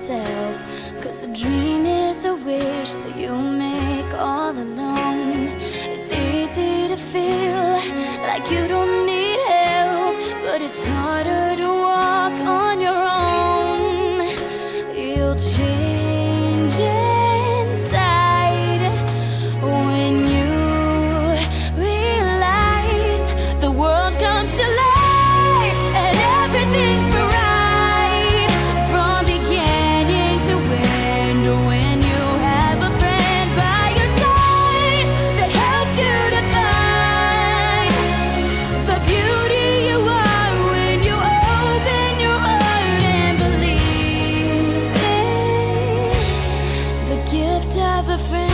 yourself, 'cause a dream is a wish that you make all alone. It's easy to feel like you don't need help, but it's harder to walk on your own. You'll change inside when you realize the world comes to life and everything's right from beginning to end. When you have a friend by your side that helps you to find the beauty you are when you open your heart and believe in the gift of a friend.